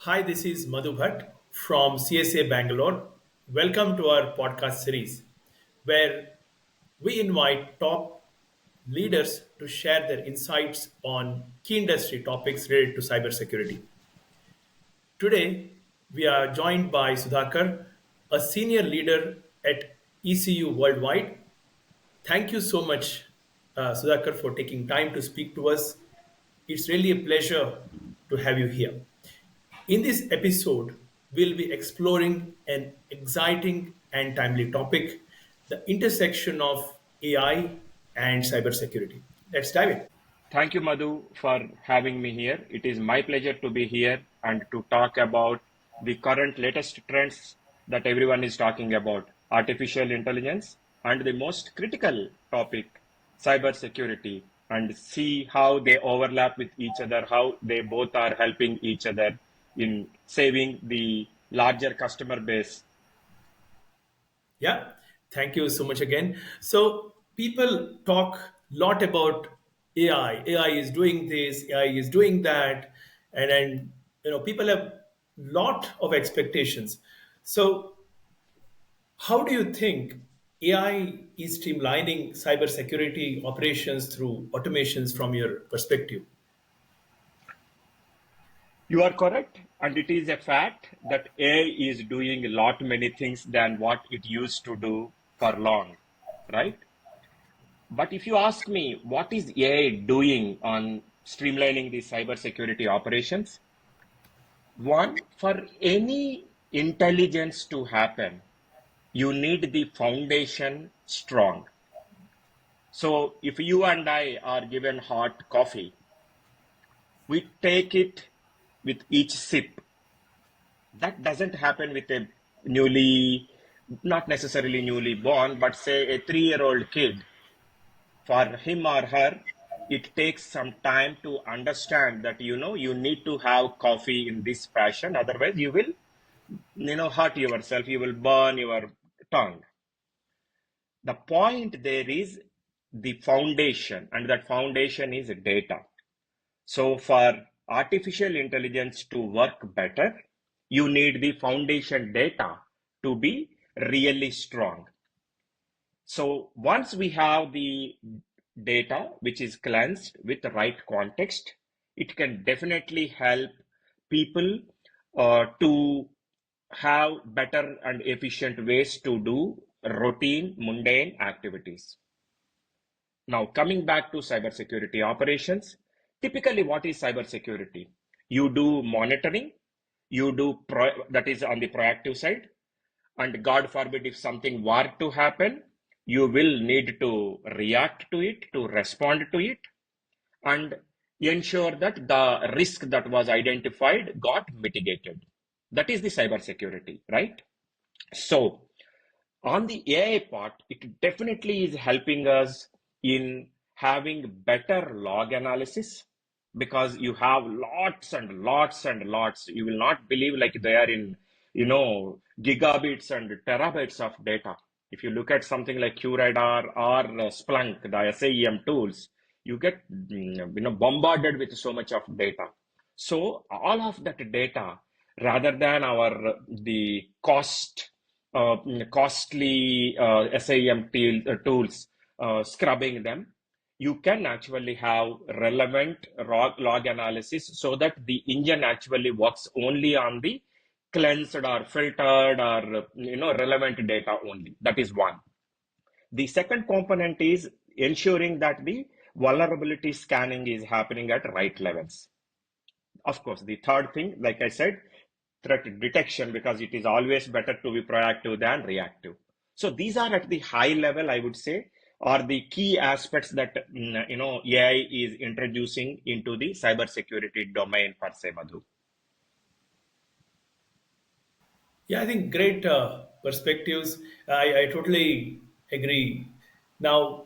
Hi, this is Madhu Bhatt from CSA Bangalore. Welcome to our podcast series where we invite top leaders to share their insights on key industry topics related to cybersecurity. Today, we are joined by Sudhakar, a senior leader at ECU Worldwide. Thank you so much, Sudhakar, for taking time to speak to us. It's really a pleasure to have you here. In this episode, we'll be exploring an exciting and timely topic, the intersection of AI and cybersecurity. Let's dive in. Thank you, Madhu, for having me here. It is my pleasure to be here and to talk about the current latest trends that everyone is talking about, artificial intelligence, and the most critical topic, cybersecurity, and see how they overlap with each other, how they both are helping each other in saving the larger customer base. Yeah, thank you so much again. So, people talk a lot about AI. AI is doing this, AI is doing that, and then people have lot of expectations. So, how do you think AI is streamlining cybersecurity operations through automations from your perspective? You are correct, and it is a fact that AI is doing a lot many things than what it used to do for long, right? But if you ask me, what is AI doing on streamlining the cybersecurity operations? One, for any intelligence to happen, you need the foundation strong. So if you and I are given hot coffee, we take it with each sip. That doesn't happen with a newly, not necessarily newly born, but say a 3-year-old kid. For him or her, it takes some time to understand that, you need to have coffee in this fashion. Otherwise, you will, hurt yourself. You will burn your tongue. The point there is the foundation, and that foundation is data. So for artificial intelligence to work better, you need the foundation data to be really strong. So once we have the data which is cleansed with the right context, it can definitely help people to have better and efficient ways to do routine, mundane activities. Now, coming back to cybersecurity operations, typically what is cybersecurity? You do monitoring, that is on the proactive side, and God forbid if something were to happen, you will need to react to it, to respond to it, and ensure that the risk that was identified got mitigated. That is the cybersecurity, right? So, on the AI part, it definitely is helping us in having better log analysis because you have lots and lots and lots. You will not believe like they are in, gigabits and terabytes of data. If you look at something like QRadar or Splunk, the SAEM tools, you get bombarded with so much of data. So all of that data, rather than the costly SIM tools scrubbing them, you can actually have relevant log analysis so that the engine actually works only on the cleansed or filtered or relevant data only. That is one. The second component is ensuring that the vulnerability scanning is happening at right levels. Of course, the third thing, like I said, threat detection, because it is always better to be proactive than reactive. So these are at the high level, I would say, are the key aspects that AI is introducing into the cybersecurity domain per se, Madhu. Yeah, I think great perspectives. I totally agree. Now,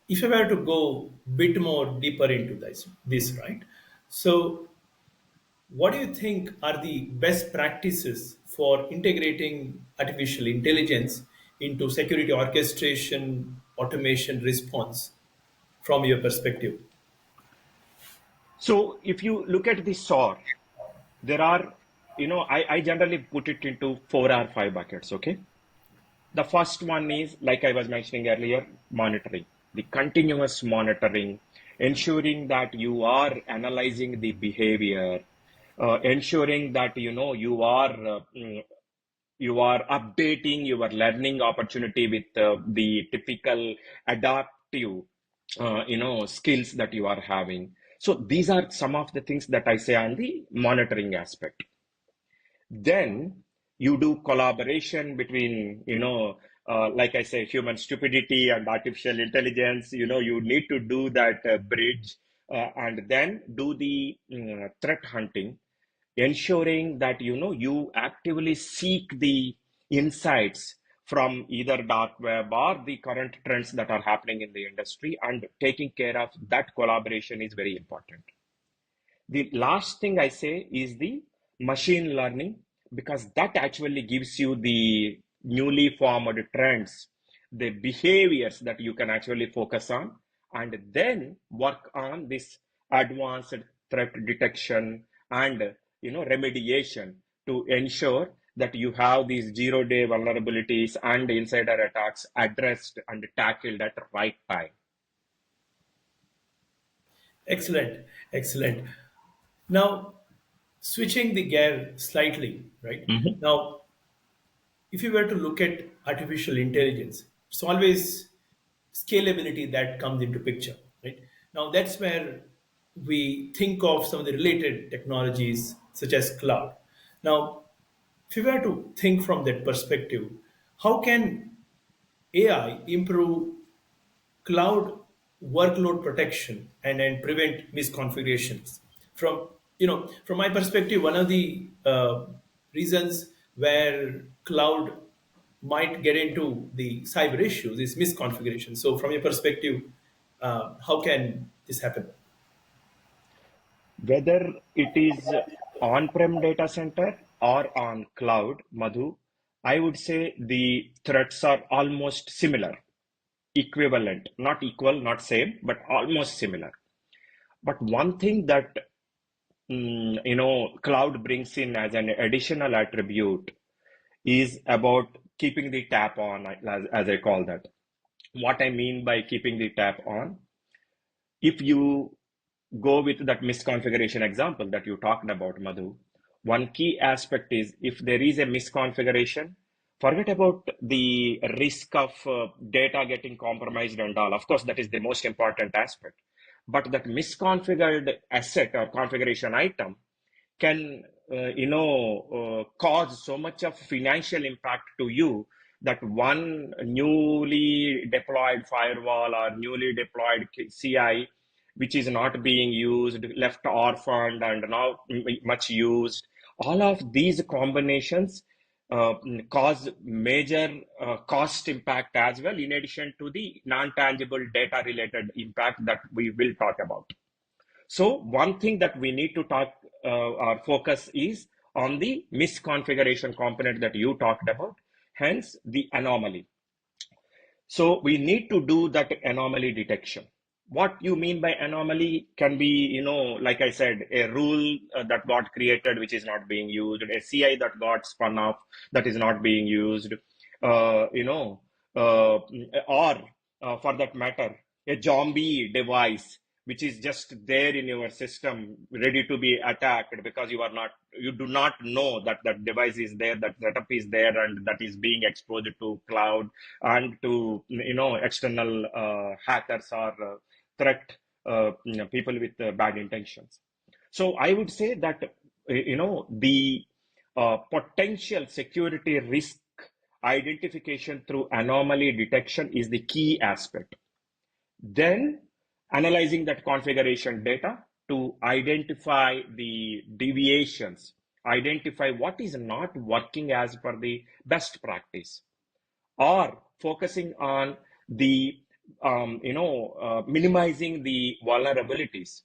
if I were to go bit more deeper into this, right? So, what do you think are the best practices for integrating artificial intelligence into security orchestration, automation, response from your perspective? So if you look at the SOAR, there are I generally put it into 4 or 5 buckets, okay? The first one is, like I was mentioning earlier, monitoring, the continuous monitoring, ensuring that you are analyzing the behavior, ensuring that you are updating your learning opportunity with the typical adaptive skills that you are having. So these are some of the things that I say on the monitoring aspect. Then you do collaboration between, like I say, human stupidity and artificial intelligence. You need to do that bridge, and then do the threat hunting, ensuring that you actively seek the insights from either dark web or the current trends that are happening in the industry, and taking care of that collaboration is very important. The last thing I say is the machine learning, because that actually gives you the newly formed trends, the behaviors that you can actually focus on, and then work on this advanced threat detection and remediation to ensure that you have these zero-day vulnerabilities and insider attacks addressed and tackled at the right time. Excellent, excellent. Now, switching the gear slightly, right? Mhm. Now, if you were to look at artificial intelligence, it's always scalability that comes into picture, right? Now, that's where we think of some of the related technologies such as cloud. Now, if you were to think from that perspective, how can AI improve cloud workload protection and prevent misconfigurations? From my perspective, one of the reasons where cloud might get into the cyber issues is misconfiguration. So from your perspective, how can this happen? Whether it is on-prem data center or on cloud, Madhu, I would say the threats are almost similar, equivalent, not equal, not same, but almost similar. But one thing that cloud brings in as an additional attribute is about keeping the tap on, as I call that. What I mean by keeping the tap on, if you go with that misconfiguration example that you talked about, Madhu, one key aspect is, if there is a misconfiguration, forget about the risk of data getting compromised and all. Of course, that is the most important aspect. But that misconfigured asset or configuration item can cause so much of financial impact to you, that one newly deployed firewall or newly deployed CI, which is not being used, left orphaned and now much used, all of these combinations uh, cause major cost impact as well, in addition to the non-tangible data related impact that we will talk about. So one thing that we need to talk or focus is on the misconfiguration component that you talked about, hence the anomaly. So we need to do that anomaly detection. What you mean by anomaly can be, like I said, a rule that got created which is not being used, a CI that got spun off that is not being used, or for that matter, a zombie device which is just there in your system ready to be attacked, because you do not know that that device is there, that setup is there, and that is being exposed to cloud and to external hackers or threat people with bad intentions. So I would say that the potential security risk identification through anomaly detection is the key aspect. Then analyzing that configuration data to identify the deviations, identify what is not working as per the best practice, or focusing on the minimizing the vulnerabilities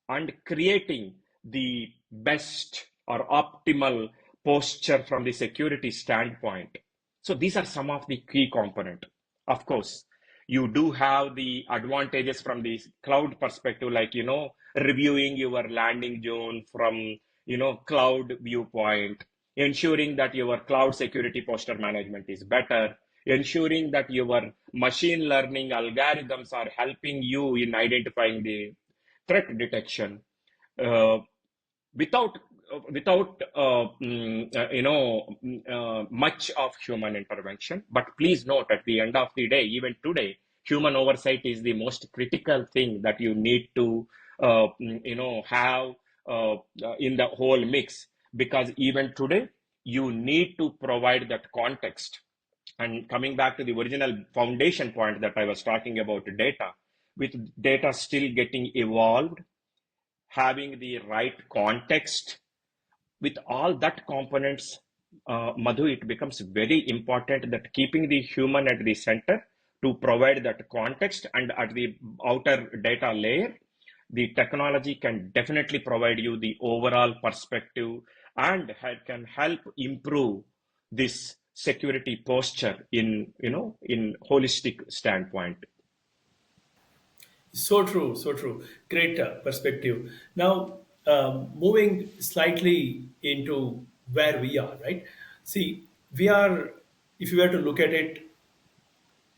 and creating the best or optimal posture from the security standpoint. So these are some of the key component. Of course, you do have the advantages from the cloud perspective, like reviewing your landing zone from cloud viewpoint, ensuring that your cloud security posture management is better, ensuring that your machine learning algorithms are helping you in identifying the threat detection. Uh, without much of human intervention. But please note, at the end of the day, even today, human oversight is the most critical thing that you need to have in the whole mix, because even today you need to provide that context. And coming back to the original foundation point that I was talking about, data, with data still getting evolved, having the right context, with all that components, Madhu, it becomes very important that keeping the human at the center to provide that context, and at the outer data layer, the technology can definitely provide you the overall perspective and can help improve this security posture in holistic standpoint. So true, so true. Great perspective. Now, moving slightly into where we are, right? See, we are, if you were to look at it,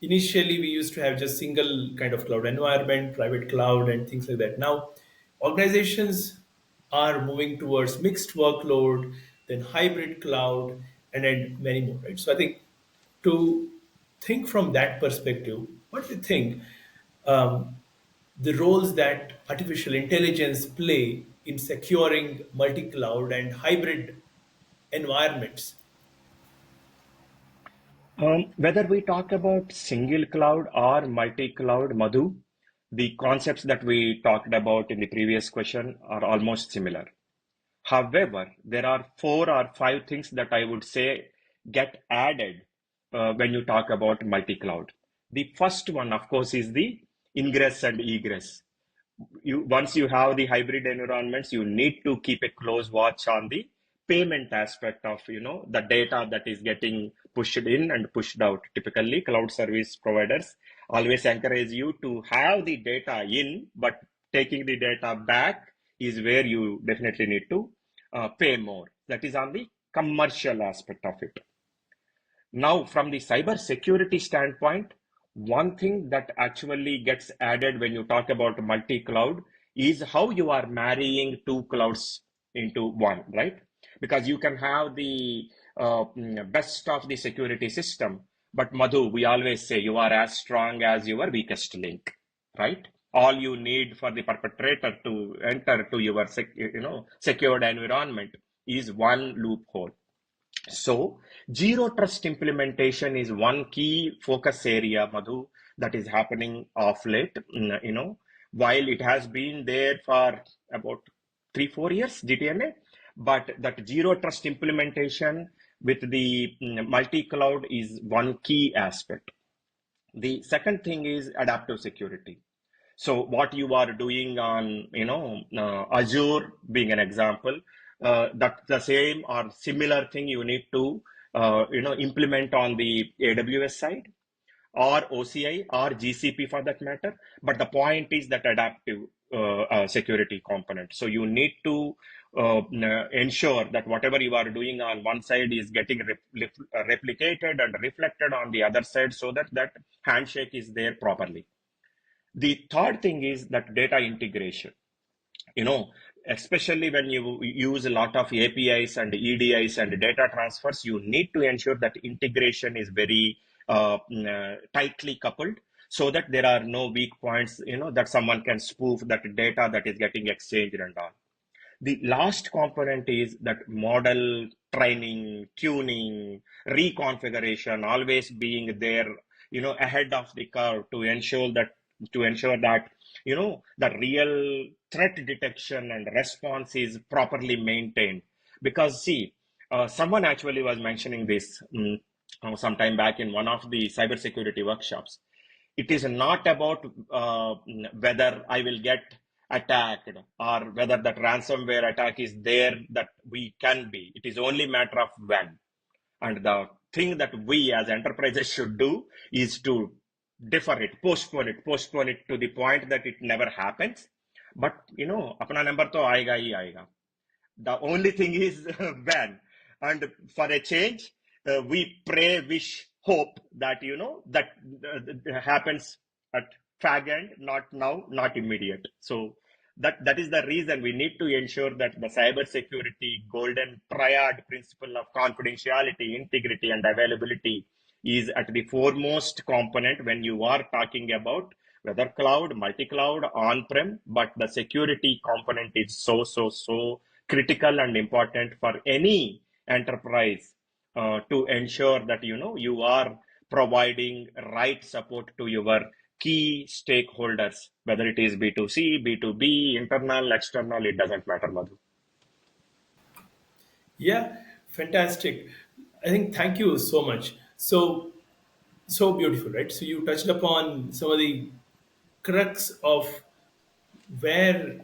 initially we used to have just single kind of cloud environment, private cloud, and things like that. Now, organizations are moving towards mixed workload, then hybrid cloud, and then many more, right? So I think to think from that perspective, what do you think? Um, the roles that artificial intelligence play in securing multi-cloud and hybrid environments. Whether we talk about single cloud or multi-cloud, Madhu, the concepts that we talked about in the previous question are almost similar. However, there are 4 or 5 things that I would say get added when you talk about multi-cloud. The first one, of course, is the ingress and egress. Once you have the hybrid environments, you need to keep a close watch on the payment aspect of the data that is getting pushed in and pushed out. Typically, cloud service providers always encourage you to have the data in, but taking the data back is where you definitely need to pay more. That is on the commercial aspect of it. Now, from the cyber security standpoint, one thing that actually gets added when you talk about multi-cloud is how you are marrying two clouds into one, right? Because you can have the best of the security system, but Madhu, we always say you are as strong as your weakest link, right? All you need for the perpetrator to enter to your secured environment is one loophole. So, zero trust implementation is one key focus area, Madhu, that is happening of late. While it has been there for about 3, 4 years, GTMA, but that zero trust implementation with the multi-cloud is one key aspect. The second thing is adaptive security. So what you are doing on, Azure being an example, that the same or similar thing you need to, implement on the AWS side or OCI or GCP for that matter. But the point is that adaptive security component. So you need to ensure that whatever you are doing on one side is getting replicated and reflected on the other side, so that that handshake is there properly. The third thing is that data integration. You know, Especially when you use a lot of APIs and EDIs and data transfers, you need to ensure that integration is very tightly coupled, so that there are no weak points, that someone can spoof that data that is getting exchanged and all. The last component is that model training, tuning, reconfiguration, always being there, ahead of the curve to ensure that, the real threat detection and response is properly maintained. Because see, someone actually was mentioning this some time back in one of the cybersecurity workshops. It is not about whether I will get attacked or whether that ransomware attack is there that we can be. It is only matter of when. And the thing that we as enterprises should do is to defer it, postpone it to the point that it never happens. But अपना number तो आएगा ही आएगा. The only thing is when. And for a change, we pray, wish, hope that, that happens at fag end, not now, not immediate. So that is the reason we need to ensure that the cybersecurity golden triad principle of confidentiality, integrity, and availability is at the foremost component when you are talking about whether cloud, multi-cloud, on-prem, but the security component is so critical and important for any enterprise to ensure that you are providing right support to your key stakeholders, whether it is B2C, B2B, internal, external, it doesn't matter, Madhu. Yeah, fantastic. I think thank you so much. So beautiful, right? So you touched upon some of the crux of where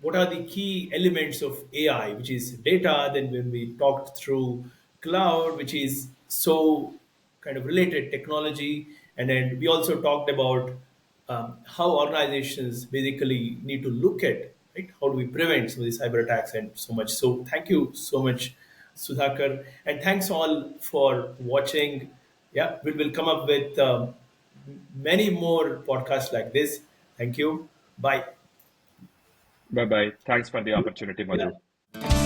what are the key elements of AI, which is data. Then when we talked through cloud, which is so kind of related technology, and then we also talked about how organizations basically need to look at, right, how do we prevent some of these cyber attacks and so much. So thank you so much, Sudhakar, and thanks all for watching. Yeah, we'll come up with many more podcasts like this. Thank you. Bye. Bye bye. Thanks for the opportunity, Yeah. Madhu.